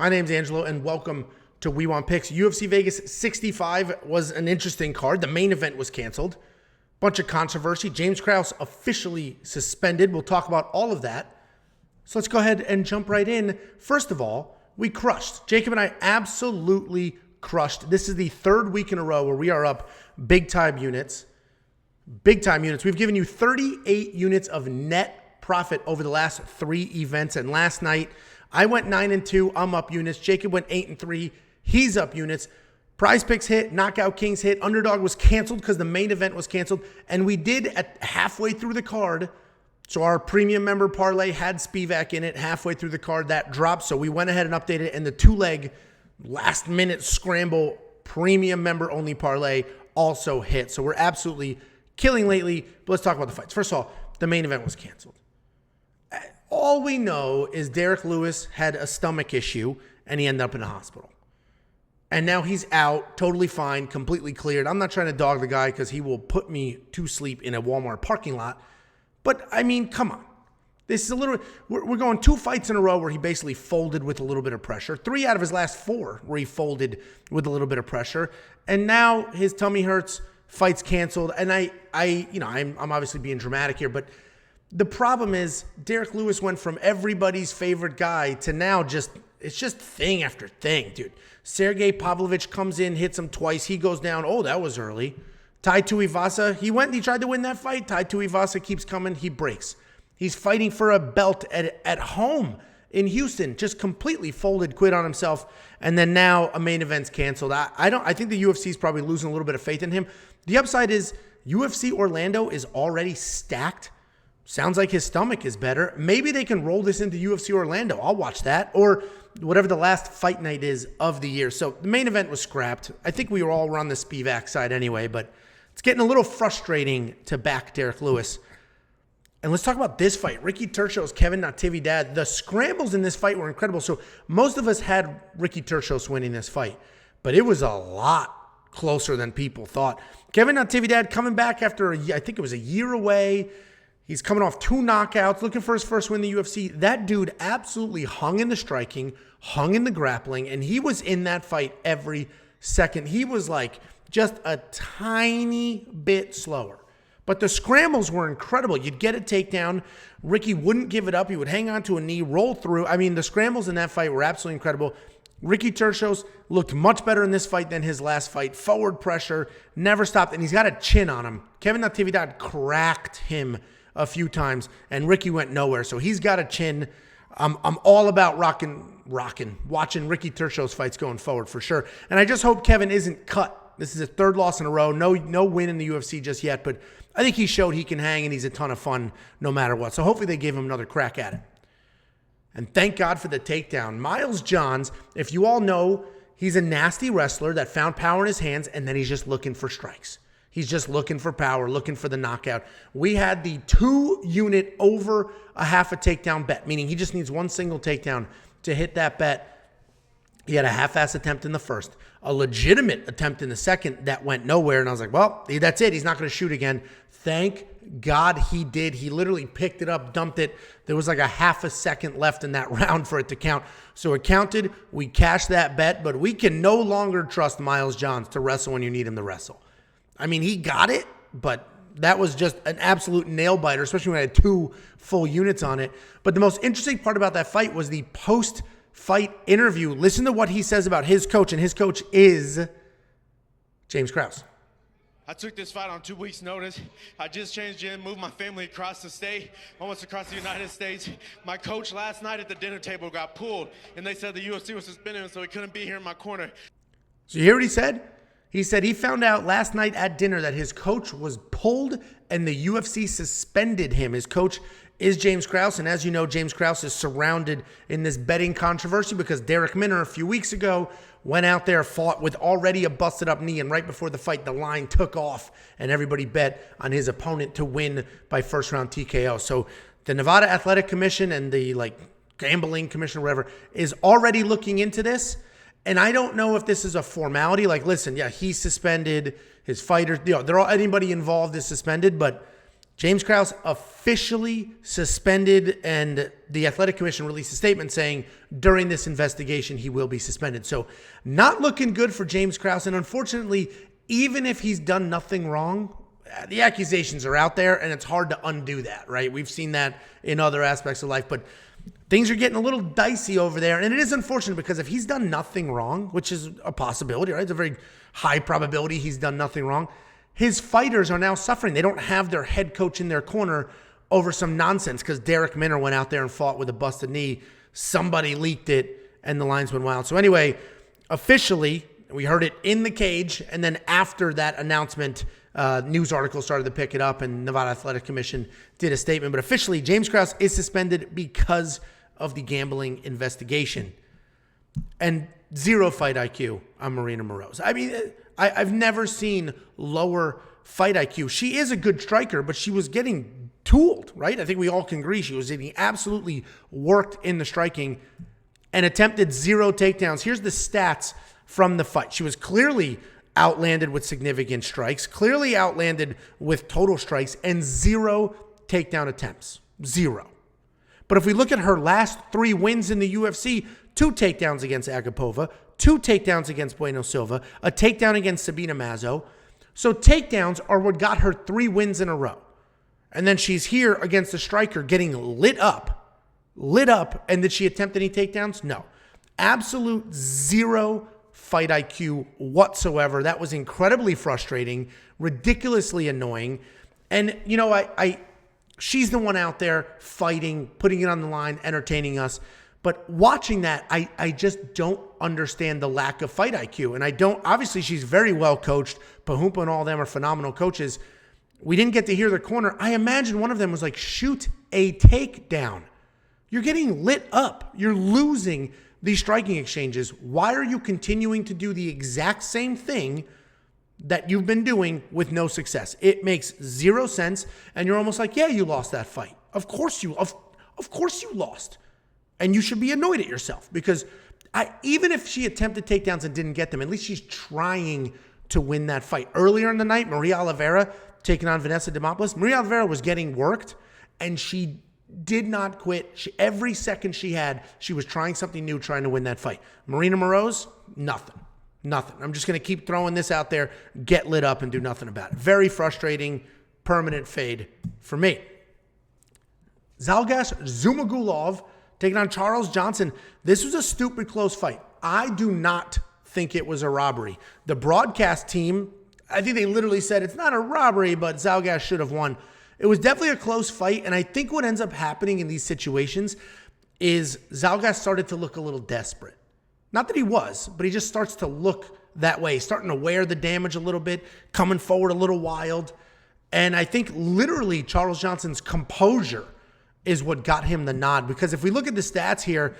My name's Angelo, and welcome to We Want Picks. UFC Vegas 65 was an interesting card. The main event was canceled. Bunch of controversy. James Krause officially suspended. We'll talk about all of that. So let's go ahead and jump right in. First of all, we crushed. Jacob and I absolutely crushed. This is the third week in a row where we are up big-time units. Big-time units. We've given you 38 units of net profit over the last 3 events, and last night, I went 9-2. I'm up units. Jacob went 8-3. He's up units. Prize Picks hit. Knockout Kings hit. Underdog was canceled because the main event was canceled. And we did at halfway through the card. So our premium member parlay had Spivak in it halfway through the card. That dropped. So we went ahead and updated it. And the 2-leg last minute scramble premium member only parlay also hit. So we're absolutely killing lately. But let's talk about the fights. First of all, the main event was canceled. All we know is Derek Lewis had a stomach issue and he ended up in the hospital. And now he's out, totally fine, completely cleared. I'm not trying to dog the guy because he will put me to sleep in a Walmart parking lot. But, I mean, come on. This is a little... We're going 2 fights in a row where he basically folded with a little bit of pressure. 3 out of his last 4 where he folded with a little bit of pressure. And now his tummy hurts, fight's canceled. And I'm obviously being dramatic here, but... The problem is Derek Lewis went from everybody's favorite guy to now it's just thing after thing, dude. Sergey Pavlovich comes in, hits him twice. He goes down. Oh, that was early. Tai Tuivasa, he tried to win that fight. Tai Tuivasa keeps coming. He breaks. He's fighting for a belt at home in Houston. Just completely folded, quit on himself. And then now a main event's canceled. I think the UFC is probably losing a little bit of faith in him. The upside is UFC Orlando is already stacked. Sounds like his stomach is better. Maybe they can roll this into UFC Orlando. I'll watch that. Or whatever the last fight night is of the year. So the main event was scrapped. I think we were all on the Spivak side anyway, but it's getting a little frustrating to back Derek Lewis. And let's talk about this fight. Ricky Turcios, Kevin Natividad. The scrambles in this fight were incredible. So most of us had Ricky Turcios winning this fight, but it was a lot closer than people thought. Kevin Natividad coming back after, I think it was a year away. He's coming off 2 knockouts, looking for his first win in the UFC. That dude absolutely hung in the striking, hung in the grappling, and he was in that fight every second. He was like just a tiny bit slower. But the scrambles were incredible. You'd get a takedown. Ricky wouldn't give it up. He would hang on to a knee, roll through. I mean, the scrambles in that fight were absolutely incredible. Ricky Turcios looked much better in this fight than his last fight. Forward pressure, never stopped, and he's got a chin on him. Kevin Natividad cracked him a few times, and Ricky went nowhere. So he's got a chin. I'm all about watching Ricky Turcios fights going forward for sure. And I just hope Kevin isn't cut. This is his 3rd loss in a row. No win in the UFC just yet, but I think he showed he can hang, and he's a ton of fun no matter what. So hopefully they give him another crack at it. And thank God for the takedown. Miles Johns, if you all know, he's a nasty wrestler that found power in his hands, and then he's just looking for strikes. He's just looking for power, looking for the knockout. We had the 2-unit over a half a takedown bet, meaning he just needs 1 single takedown to hit that bet. He had a half-ass attempt in the first, a legitimate attempt in the second that went nowhere. And I was like, well, that's it. He's not going to shoot again. Thank God he did. He literally picked it up, dumped it. There was like a half a second left in that round for it to count. So it counted. We cashed that bet, but we can no longer trust Miles Johns to wrestle when you need him to wrestle. I mean, he got it, but that was just an absolute nail-biter, especially when I had 2 full units on it. But the most interesting part about that fight was the post-fight interview. Listen to what he says about his coach, and his coach is James Krause. I took this fight on 2 weeks' notice. I just changed gym, moved my family across the state, almost across the United States. My coach last night at the dinner table got pulled, and they said the UFC was suspending him, so he couldn't be here in my corner. So you hear what he said? He said he found out last night at dinner that his coach was pulled and the UFC suspended him. His coach is James Krause, and as you know, James Krause is surrounded in this betting controversy because Derek Minner a few weeks ago went out there, fought with already a busted up knee, and right before the fight, the line took off, and everybody bet on his opponent to win by first round TKO. So the Nevada Athletic Commission and the gambling commission or whatever is already looking into this. And I don't know if this is a formality. Listen, yeah, he's suspended. His fighters, anybody involved is suspended. But James Krause officially suspended, and the Athletic Commission released a statement saying during this investigation he will be suspended. So not looking good for James Krause. And unfortunately, even if he's done nothing wrong, the accusations are out there, and it's hard to undo that, right? We've seen that in other aspects of life, but things are getting a little dicey over there. And it is unfortunate because if he's done nothing wrong, which is a possibility, right? It's a very high probability he's done nothing wrong. His fighters are now suffering. They don't have their head coach in their corner over some nonsense because Derek Minner went out there and fought with a busted knee. Somebody leaked it, and the lines went wild. So anyway, officially, we heard it in the cage, and then after that announcement, news articles started to pick it up, and Nevada Athletic Commission did a statement. But officially, James Krause is suspended because of the gambling investigation. And zero fight IQ on Maryna Moroz. I mean, I've never seen lower fight IQ. She is a good striker, but she was getting tooled, right? I think we all can agree she was getting absolutely worked in the striking and attempted 0 takedowns. Here's the stats from the fight. She was clearly outlanded with significant strikes, clearly outlanded with total strikes, and 0 takedown attempts. 0. But if we look at her last 3 wins in the UFC, 2 takedowns against Agapova, 2 takedowns against Bueno Silva, a takedown against Sabina Mazo. So takedowns are what got her 3 wins in a row. And then she's here against a striker getting lit up. And did she attempt any takedowns? No. Absolute 0 fight IQ whatsoever. That was incredibly frustrating, ridiculously annoying. And, you know, she's the one out there fighting, putting it on the line, entertaining us. But watching that, I just don't understand the lack of fight IQ. And I don't, obviously she's very well coached. Pahumpa and all of them are phenomenal coaches. We didn't get to hear their corner. I imagine one of them was like, shoot a takedown. You're getting lit up. You're losing these striking exchanges. Why are you continuing to do the exact same thing that you've been doing with no success? It makes 0 sense. And you're almost like, yeah, you lost that fight. Of course you lost. And you should be annoyed at yourself because even if she attempted takedowns and didn't get them, at least she's trying to win that fight. Earlier in the night, Maria Oliveira taking on Vanessa Demopoulos. Maria Oliveira was getting worked, and she did not quit. Every second she had, she was trying something new, trying to win that fight. Maryna Moroz, nothing. I'm just going to keep throwing this out there, get lit up, and do nothing about it. Very frustrating, permanent fade for me. Zhalgas Zhumagulov taking on Charles Johnson. This was a stupid close fight. I do not think it was a robbery. The broadcast team, I think they literally said it's not a robbery, but Zhalgas should have won. It was definitely a close fight, and I think what ends up happening in these situations is Zhalgas started to look a little desperate. Not that he was, but he just starts to look that way, starting to wear the damage a little bit, coming forward a little wild. And I think literally Charles Johnson's composure is what got him the nod. Because if we look at the stats here,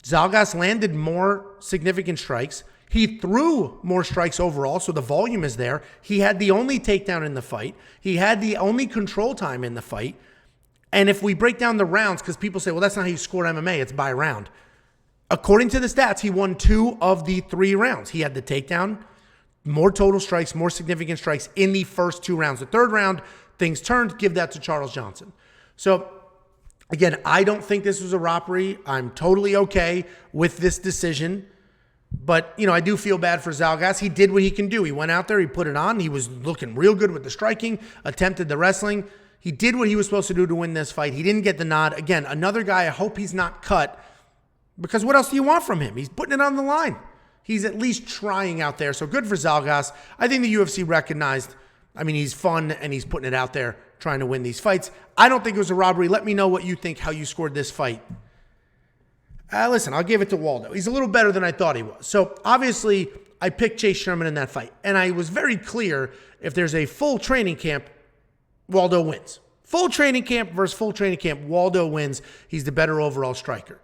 Zhalgas landed more significant strikes. He threw more strikes overall, so the volume is there. He had the only takedown in the fight. He had the only control time in the fight. And if we break down the rounds, because people say, well, that's not how you score MMA, it's by round. According to the stats, he won 2 of the 3 rounds. He had the takedown, more total strikes, more significant strikes in the first 2 rounds. The 3rd round, things turned. Give that to Charles Johnson. So, again, I don't think this was a robbery. I'm totally okay with this decision. But, you know, I do feel bad for Zhalgas. He did what he can do. He went out there, he put it on. He was looking real good with the striking, attempted the wrestling. He did what he was supposed to do to win this fight. He didn't get the nod. Again, another guy, I hope he's not cut, because what else do you want from him? He's putting it on the line. He's at least trying out there. So good for Zhalgas. I think the UFC recognized, I mean, he's fun and he's putting it out there, trying to win these fights. I don't think it was a robbery. Let me know what you think, how you scored this fight. Listen, I'll give it to Waldo. He's a little better than I thought he was. So obviously, I picked Chase Sherman in that fight. And I was very clear, if there's a full training camp, Waldo wins. Full training camp versus full training camp, Waldo wins. He's the better overall striker.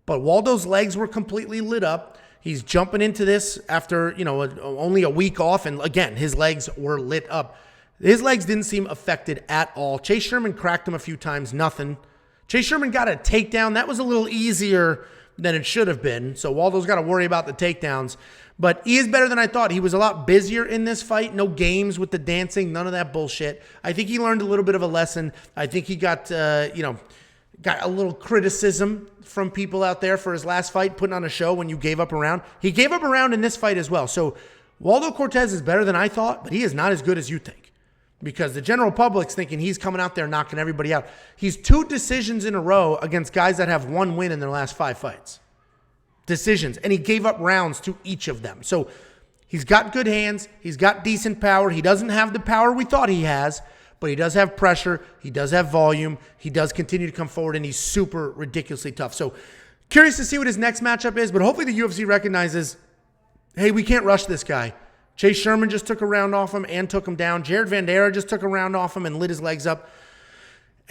But Waldo's legs were completely lit up. He's jumping into this after, you know, only a week off. And again, his legs were lit up. His legs didn't seem affected at all. Chase Sherman cracked him a few times, nothing. Chase Sherman got a takedown. That was a little easier than it should have been. So Waldo's got to worry about the takedowns. But he is better than I thought. He was a lot busier in this fight. No games with the dancing, none of that bullshit. I think he learned a little bit of a lesson. I think he got a little criticism from people out there for his last fight, putting on a show when you gave up a round. He gave up a round in this fight as well. So Waldo Cortes is better than I thought, but he is not as good as you think. Because the general public's thinking he's coming out there knocking everybody out. He's 2 decisions in a row against guys that have 1 win in their last 5 fights. Decisions. And he gave up rounds to each of them. So he's got good hands. He's got decent power. He doesn't have the power we thought he has, but he does have pressure. He does have volume. He does continue to come forward, and he's super ridiculously tough. So curious to see what his next matchup is, but hopefully the UFC recognizes, hey, we can't rush this guy. Chase Sherman just took a round off him and took him down. Jared Vanderaa just took a round off him and lit his legs up.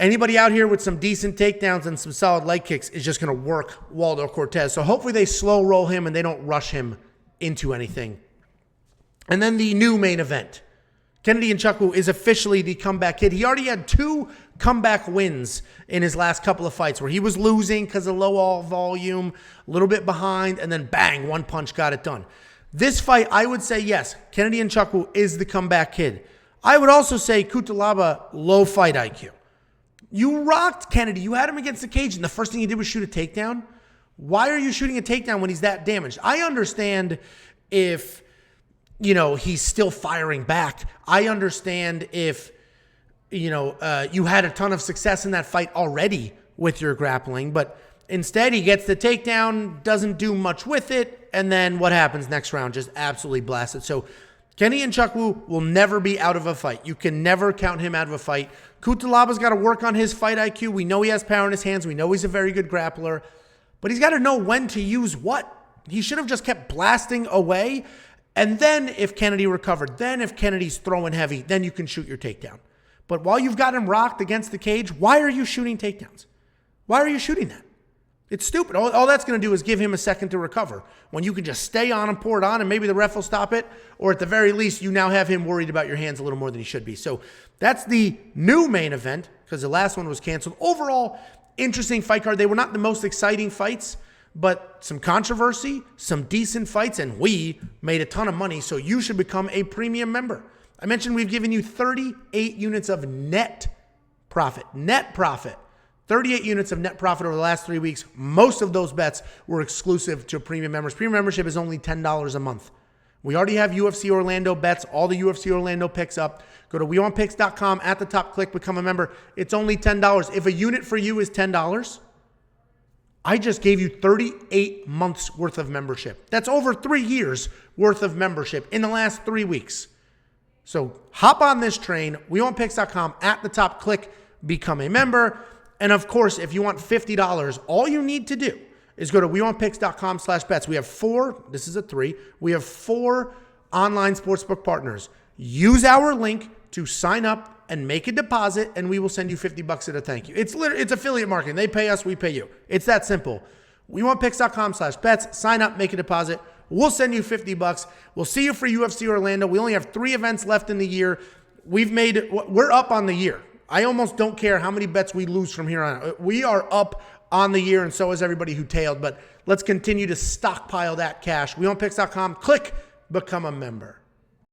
Anybody out here with some decent takedowns and some solid leg kicks is just going to work Waldo Cortes. So hopefully they slow roll him and they don't rush him into anything. And then the new main event. Kennedy Nzechukwu is officially the comeback kid. He already had 2 comeback wins in his last couple of fights where he was losing because of low all volume, a little bit behind, and then bang, 1 punch got it done. This fight, I would say yes, Kennedy Nzechukwu is the comeback kid. I would also say Cutelaba, low fight IQ. You rocked Kennedy. You had him against the cage, and the first thing he did was shoot a takedown. Why are you shooting a takedown when he's that damaged? I understand if, he's still firing back. I understand if, you had a ton of success in that fight already with your grappling, but instead he gets the takedown, doesn't do much with it, and then what happens next round? Just absolutely blasted. So Kennedy Nzechukwu will never be out of a fight. You can never count him out of a fight. Cutelaba's got to work on his fight IQ. We know he has power in his hands. We know he's a very good grappler. But he's got to know when to use what. He should have just kept blasting away. And then if Kennedy recovered, then if Kennedy's throwing heavy, then you can shoot your takedown. But while you've got him rocked against the cage, why are you shooting takedowns? Why are you shooting that? It's stupid. All that's going to do is give him a second to recover when you can just stay on him, pour it on, and maybe the ref will stop it. Or at the very least, you now have him worried about your hands a little more than he should be. So that's the new main event because the last one was canceled. Overall, interesting fight card. They were not the most exciting fights, but some controversy, some decent fights, and we made a ton of money. So you should become a premium member. I mentioned we've given you 38 units of net profit. Net profit. 38 units of net profit over the last 3 weeks. Most of those bets were exclusive to premium members. Premium membership is only $10 a month. We already have UFC Orlando bets, all the UFC Orlando picks up. Go to WeWantPicks.com. At the top, click Become a Member. It's only $10. If a unit for you is $10, I just gave you 38 months worth of membership. That's over 3 years worth of membership in the last 3 weeks. So hop on this train. WeWantPicks.com. At the top, click Become a Member. And of course, if you want $50, all you need to do is go to WeWantPicks.com/bets. We have 4, this is a 3, we have 4 online sportsbook partners. Use our link to sign up and make a deposit, and we will send you $50 at a thank you. It's affiliate marketing. They pay us, we pay you. It's that simple. WeWantPicks.com/bets. Sign up, make a deposit. We'll send you $50. We'll see you for UFC Orlando. We only have 3 events left in the year. We're up on the year. I almost don't care how many bets we lose from here on out. We are up on the year, and so is everybody who tailed. But let's continue to stockpile that cash. WeWantPicks.com. Click Become a Member.